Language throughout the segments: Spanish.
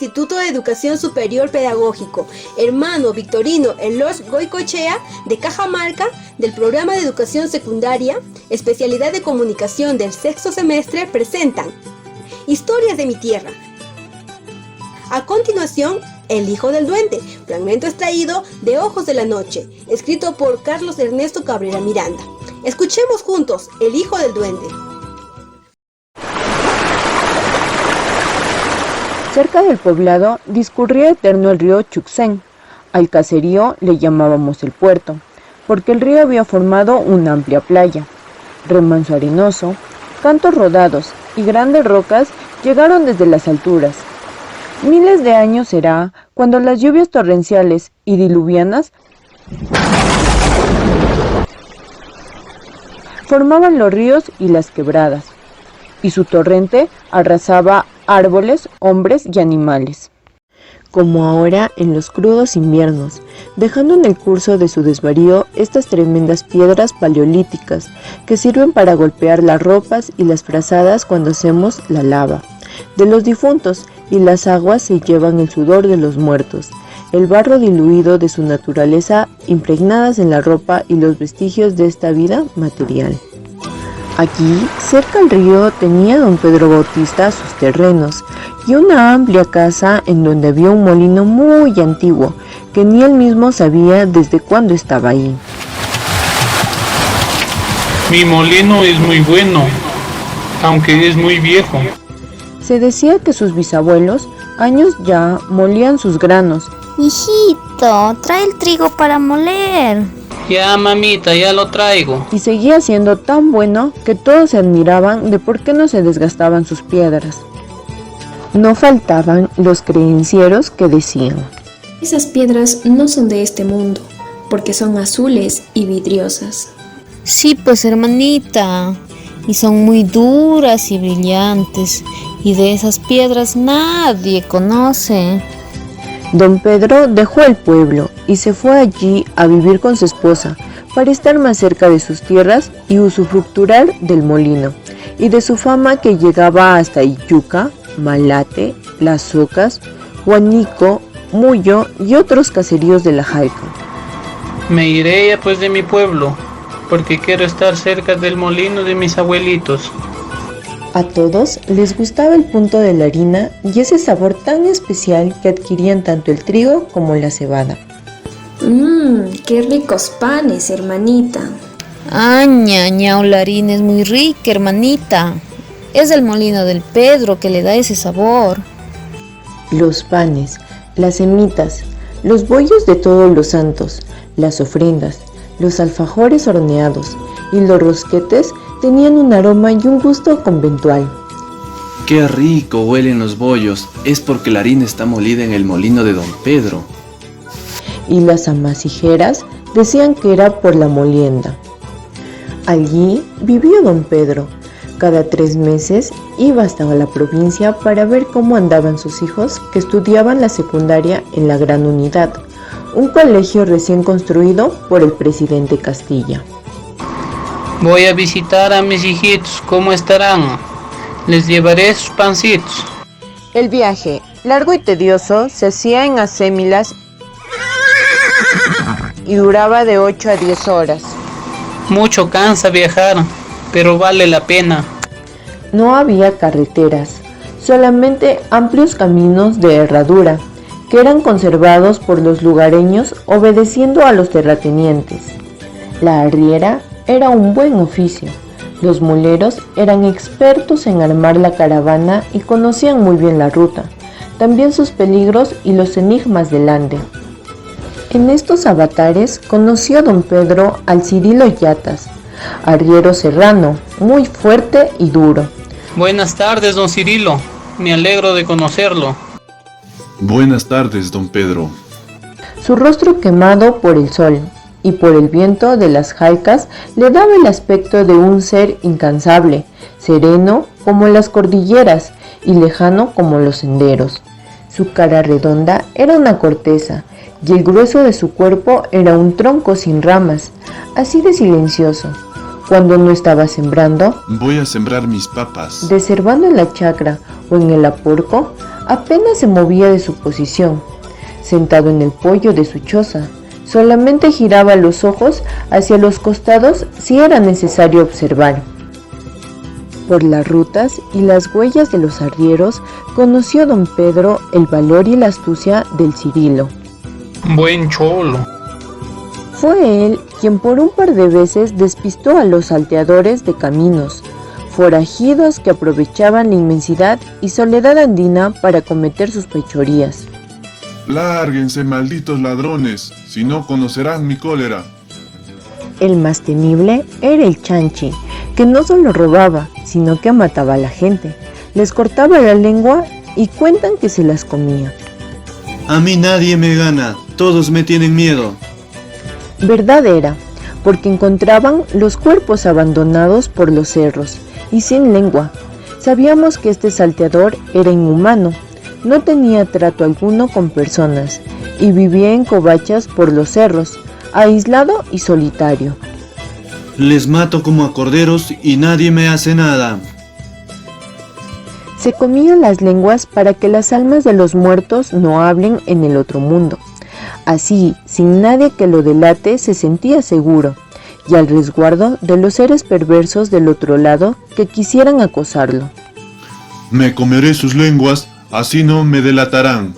Instituto de Educación Superior Pedagógico, hermano Victorino Eloy Goicoechea de Cajamarca, del programa de educación secundaria, especialidad de comunicación del sexto semestre, presentan Historias de mi tierra. A continuación, El hijo del duende, fragmento extraído de Ojos de la noche, escrito por Carlos Ernesto Cabrera Miranda. Escuchemos juntos El hijo del duende. Cerca del poblado discurría eterno el río Chuxén. Al caserío le llamábamos el puerto, porque el río había formado una amplia playa. Remanso arenoso, cantos rodados y grandes rocas llegaron desde las alturas. Miles de años será cuando las lluvias torrenciales y diluvianas formaban los ríos y las quebradas, y su torrente arrasaba árboles, hombres y animales. Como ahora en los crudos inviernos, dejando en el curso de su desvarío estas tremendas piedras paleolíticas que sirven para golpear las ropas y las frazadas cuando hacemos la lava de los difuntos, y las aguas se llevan el sudor de los muertos, el barro diluido de su naturaleza impregnadas en la ropa y los vestigios de esta vida material. Aquí, cerca al río, tenía don Pedro Bautista sus terrenos y una amplia casa en donde había un molino muy antiguo, que ni él mismo sabía desde cuándo estaba ahí. Mi molino es muy bueno, aunque es muy viejo. Se decía que sus bisabuelos, años ya, molían sus granos. Hijito, trae el trigo para moler. Ya, mamita, ya lo traigo. Y seguía siendo tan bueno que todos se admiraban de por qué no se desgastaban sus piedras. No faltaban los creencieros que decían: esas piedras no son de este mundo, porque son azules y vidriosas. Sí, pues hermanita, y son muy duras y brillantes, y de esas piedras nadie conoce. Don Pedro dejó el pueblo y se fue allí a vivir con su esposa para estar más cerca de sus tierras y usufructuar del molino y de su fama que llegaba hasta Iyuca, Malate, Las Ocas, Huánico, Muyo y otros caseríos de la Jalca. Me iré ya pues de mi pueblo, porque quiero estar cerca del molino de mis abuelitos. A todos les gustaba el punto de la harina y ese sabor tan especial que adquirían tanto el trigo como la cebada. ¡Qué ricos panes, hermanita! Ñao, la harina es muy rica, hermanita. Es el molino del Pedro que le da ese sabor. Los panes, las semitas, los bollos de todos los santos, las ofrendas, los alfajores horneados y los rosquetes tenían un aroma y un gusto conventual. ¡Qué rico huelen los bollos! Es porque la harina está molida en el molino de don Pedro. Y las amasijeras decían que era por la molienda. Allí vivía don Pedro. Cada 3 meses iba hasta la provincia para ver cómo andaban sus hijos que estudiaban la secundaria en la Gran Unidad, un colegio recién construido por el presidente Castilla. Voy a visitar a mis hijitos, ¿cómo estarán? Les llevaré sus pancitos. El viaje, largo y tedioso, se hacía en acémilas y duraba de 8 a 10 horas. Mucho cansa viajar, pero vale la pena. No había carreteras, solamente amplios caminos de herradura, que eran conservados por los lugareños obedeciendo a los terratenientes. La arriera era un buen oficio. Los muleros eran expertos en armar la caravana y conocían muy bien la ruta, también sus peligros y los enigmas del ande. En estos avatares conoció don Pedro al Cirilo Yatas, arriero serrano, muy fuerte y duro. Buenas tardes, don Cirilo. Me alegro de conocerlo. Buenas tardes, don Pedro. Su rostro quemado por el sol y por el viento de las jalcas le daba el aspecto de un ser incansable, sereno como las cordilleras y lejano como los senderos. Su cara redonda era una corteza y el grueso de su cuerpo era un tronco sin ramas, así de silencioso. Cuando no estaba sembrando, voy a sembrar mis papas. Deservando en la chacra o en el apurco, apenas se movía de su posición. Sentado en el poyo de su choza, solamente giraba los ojos hacia los costados si era necesario observar. Por las rutas y las huellas de los arrieros conoció don Pedro el valor y la astucia del Cirilo. Buen cholo. Fue él quien por un par de veces despistó a los salteadores de caminos, forajidos que aprovechaban la inmensidad y soledad andina para cometer sus fechorías. Lárguense, malditos ladrones, si no conocerán mi cólera. El más temible era el chanchi, que no solo robaba, sino que mataba a la gente, les cortaba la lengua y cuentan que se las comía. A mí nadie me gana, todos me tienen miedo. Verdad era, porque encontraban los cuerpos abandonados por los cerros y sin lengua. Sabíamos que este salteador era inhumano, no tenía trato alguno con personas y vivía en covachas por los cerros, aislado y solitario. Les mato como a corderos y nadie me hace nada. Se comía las lenguas para que las almas de los muertos no hablen en el otro mundo. Así, sin nadie que lo delate, se sentía seguro y al resguardo de los seres perversos del otro lado que quisieran acosarlo. Me comeré sus lenguas, así no me delatarán.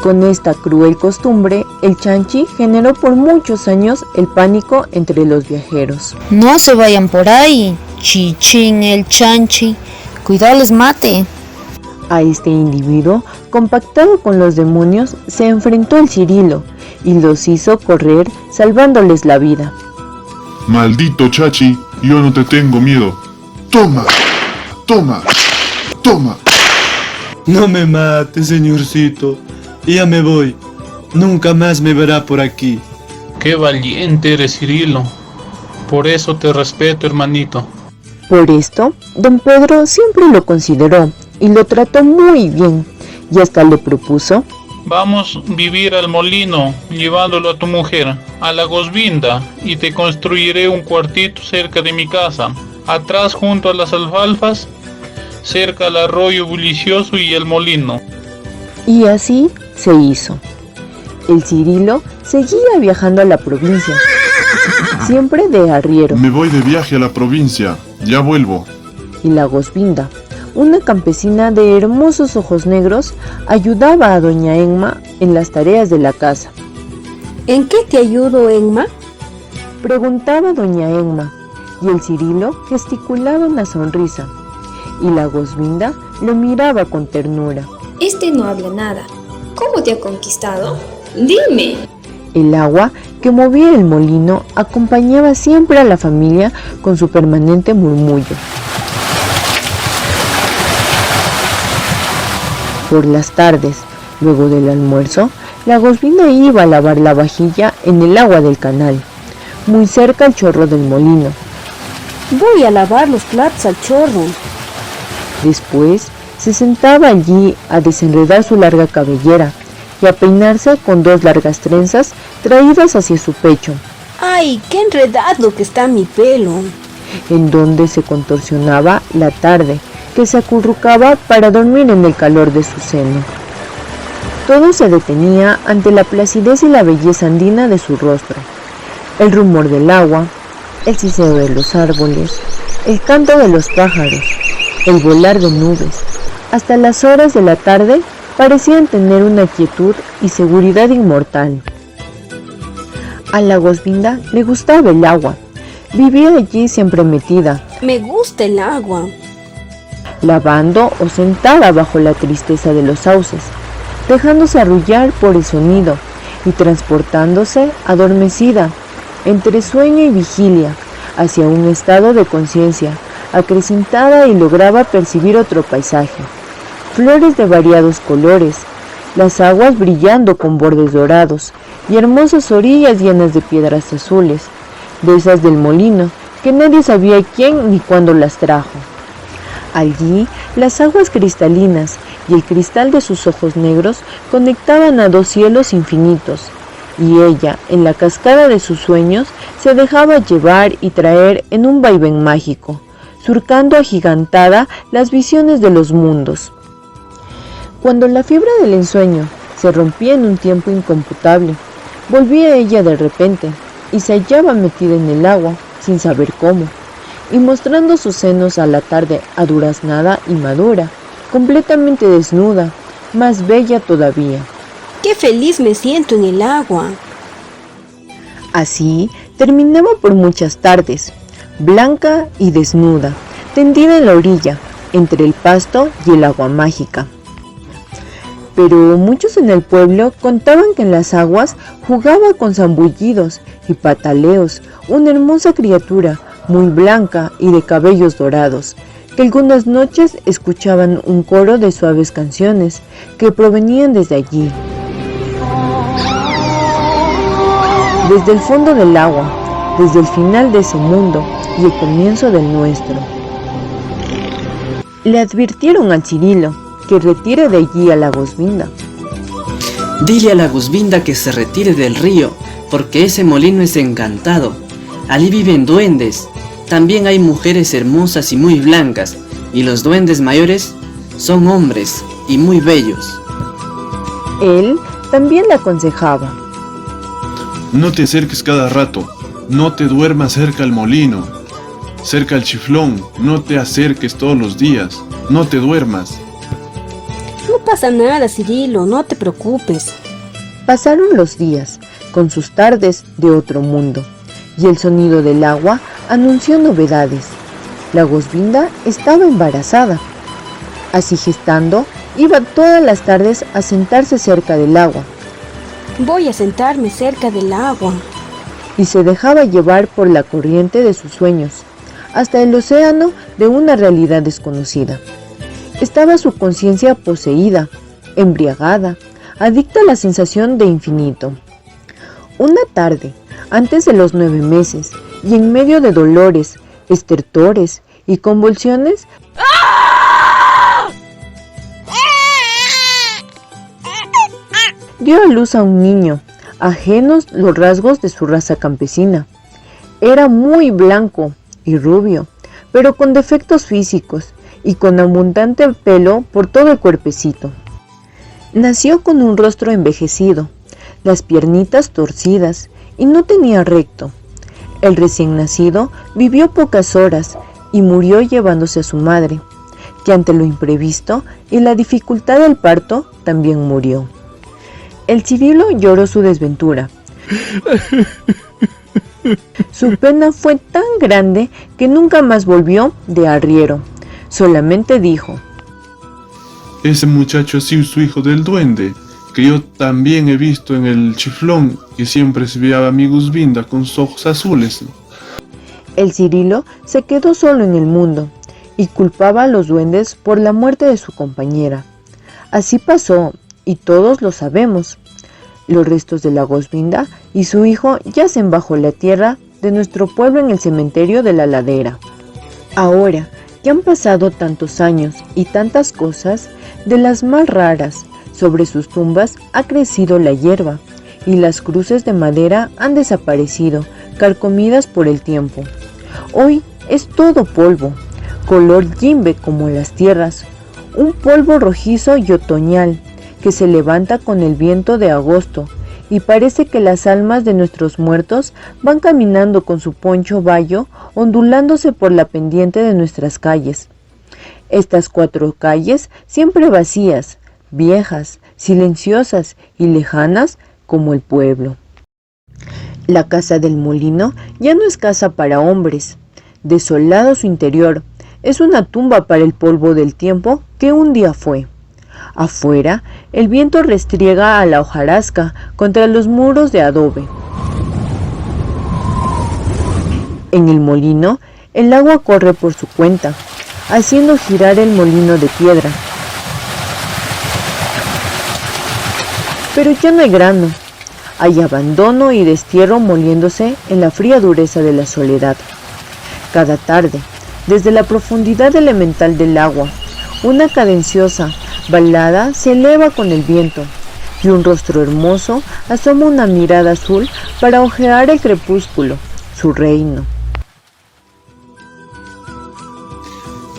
Con esta cruel costumbre, el chanchi generó por muchos años el pánico entre los viajeros. No se vayan por ahí, chichín el chanchi, cuidado les mate. A este individuo, compactado con los demonios, se enfrentó el Cirilo y los hizo correr salvándoles la vida. Maldito chachi, yo no te tengo miedo. Toma, toma, toma. No me mate, señorcito. Ya me voy. Nunca más me verá por aquí. Qué valiente eres, Cirilo. Por eso te respeto, hermanito. Por esto, don Pedro siempre lo consideró y lo trató muy bien, y hasta le propuso: Vamos a vivir al molino, llevándolo a tu mujer, a la Gosvinda, y te construiré un cuartito cerca de mi casa, atrás junto a las alfalfas, cerca al arroyo bullicioso y el molino. Y así se hizo. El Cirilo seguía viajando a la provincia, siempre de arriero, Me voy de viaje a la provincia, ya vuelvo. y la Gosvinda, una campesina de hermosos ojos negros, ayudaba a doña Enma en las tareas de la casa. ¿En qué te ayudo, Enma? Preguntaba doña Enma, y el Cirilo gesticulaba una sonrisa, y la Gosvinda lo miraba con ternura. Este no habla nada. ¿Cómo te ha conquistado? Dime. El agua que movía el molino acompañaba siempre a la familia con su permanente murmullo. Por las tardes, luego del almuerzo, la Gosvinda iba a lavar la vajilla en el agua del canal, muy cerca al chorro del molino. Voy a lavar los platos al chorro. Después, se sentaba allí a desenredar su larga cabellera y a peinarse con dos largas trenzas traídas hacia su pecho, ¡Ay, qué enredado que está mi pelo! en donde se contorsionaba la tarde, que se acurrucaba para dormir en el calor de su seno. Todo se detenía ante la placidez y la belleza andina de su rostro. El rumor del agua, el siseo de los árboles, el canto de los pájaros, el volar de nubes, hasta las horas de la tarde parecían tener una quietud y seguridad inmortal. A la Gosvinda le gustaba el agua, vivía allí siempre metida, Me gusta el agua. lavando o sentada bajo la tristeza de los sauces, dejándose arrullar por el sonido y transportándose adormecida entre sueño y vigilia hacia un estado de conciencia acrecentada, y lograba percibir otro paisaje, flores de variados colores, las aguas brillando con bordes dorados y hermosas orillas llenas de piedras azules, de esas del molino que nadie sabía quién ni cuándo las trajo. Allí, las aguas cristalinas y el cristal de sus ojos negros conectaban a dos cielos infinitos, y ella, en la cascada de sus sueños, se dejaba llevar y traer en un vaivén mágico, surcando agigantada las visiones de los mundos. Cuando la fiebre del ensueño se rompía en un tiempo incomputable, volvía ella de repente y se hallaba metida en el agua sin saber cómo, y mostrando sus senos a la tarde aduraznada y madura, completamente desnuda, más bella todavía. ¡Qué feliz me siento en el agua! Así terminaba por muchas tardes, blanca y desnuda, tendida en la orilla, entre el pasto y el agua mágica. Pero muchos en el pueblo contaban que en las aguas jugaba con zambullidos y pataleos una hermosa criatura muy blanca y de cabellos dorados, que algunas noches escuchaban un coro de suaves canciones que provenían desde allí. Desde el fondo del agua, desde el final de ese mundo y el comienzo del nuestro. Le advirtieron al Cirilo que retire de allí a la Gosvinda. Dile a la Gosvinda que se retire del río, porque ese molino es encantado. Allí viven duendes. También hay mujeres hermosas y muy blancas, y los duendes mayores son hombres y muy bellos. Él también le aconsejaba: No te acerques cada rato, no te duermas cerca al molino, cerca al chiflón, no te acerques todos los días, no te duermas. No pasa nada, Cirilo, no te preocupes. Pasaron los días, con sus tardes de otro mundo, y el sonido del agua anunció novedades. La Gosvinda estaba embarazada. Así gestando, iba todas las tardes a sentarse cerca del agua. Voy a sentarme cerca del agua. Y se dejaba llevar por la corriente de sus sueños, hasta el océano de una realidad desconocida. Estaba su conciencia poseída, embriagada, adicta a la sensación de infinito. Una tarde, antes de los 9 meses, y en medio de dolores, estertores y convulsiones, dio a luz a un niño, ajenos los rasgos de su raza campesina. Era muy blanco y rubio, pero con defectos físicos y con abundante pelo por todo el cuerpecito. Nació con un rostro envejecido, las piernitas torcidas, y no tenía recto. El recién nacido vivió pocas horas y murió llevándose a su madre, que ante lo imprevisto y la dificultad del parto también murió. El Cirilo lloró su desventura. Su pena fue tan grande que nunca más volvió de arriero. Solamente dijo: Ese muchacho ha sido su hijo del duende, que yo también he visto en el chiflón, que siempre se veía a mi Gosvinda con sus ojos azules. El Cirilo se quedó solo en el mundo y culpaba a los duendes por la muerte de su compañera. Así pasó, y todos lo sabemos. Los restos de la Gosvinda y su hijo yacen bajo la tierra de nuestro pueblo en el cementerio de la ladera. Ahora que han pasado tantos años y tantas cosas, de las más raras, sobre sus tumbas ha crecido la hierba y las cruces de madera han desaparecido, carcomidas por el tiempo. Hoy es todo polvo, color yimbe como las tierras, un polvo rojizo y otoñal que se levanta con el viento de agosto, y parece que las almas de nuestros muertos van caminando con su poncho bayo, ondulándose por la pendiente de nuestras calles. Estas 4 calles siempre vacías, viejas, silenciosas y lejanas como el pueblo. La casa del molino ya no es casa para hombres. Desolado su interior, es una tumba para el polvo del tiempo que un día fue. Afuera, el viento restriega a la hojarasca contra los muros de adobe. En el molino, el agua corre por su cuenta, haciendo girar el molino de piedra. Pero ya no hay grano, hay abandono y destierro moliéndose en la fría dureza de la soledad. Cada tarde, desde la profundidad elemental del agua, una cadenciosa balada se eleva con el viento, y un rostro hermoso asoma una mirada azul para ojear el crepúsculo, su reino.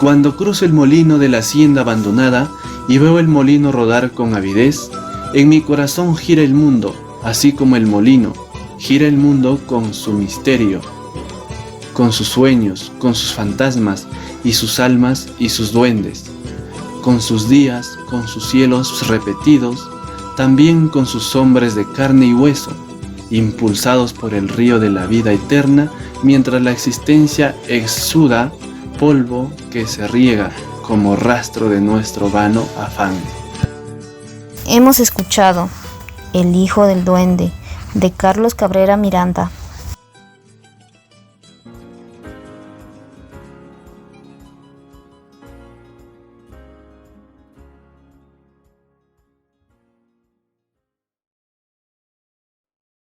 Cuando cruzo el molino de la hacienda abandonada y veo el molino rodar con avidez, en mi corazón gira el mundo, así como el molino, gira el mundo con su misterio, con sus sueños, con sus fantasmas y sus almas y sus duendes, con sus días, con sus cielos repetidos, también con sus hombres de carne y hueso, impulsados por el río de la vida eterna, mientras la existencia exuda polvo que se riega como rastro de nuestro vano afán. Hemos escuchado El hijo del duende, de Carlos Cabrera Miranda.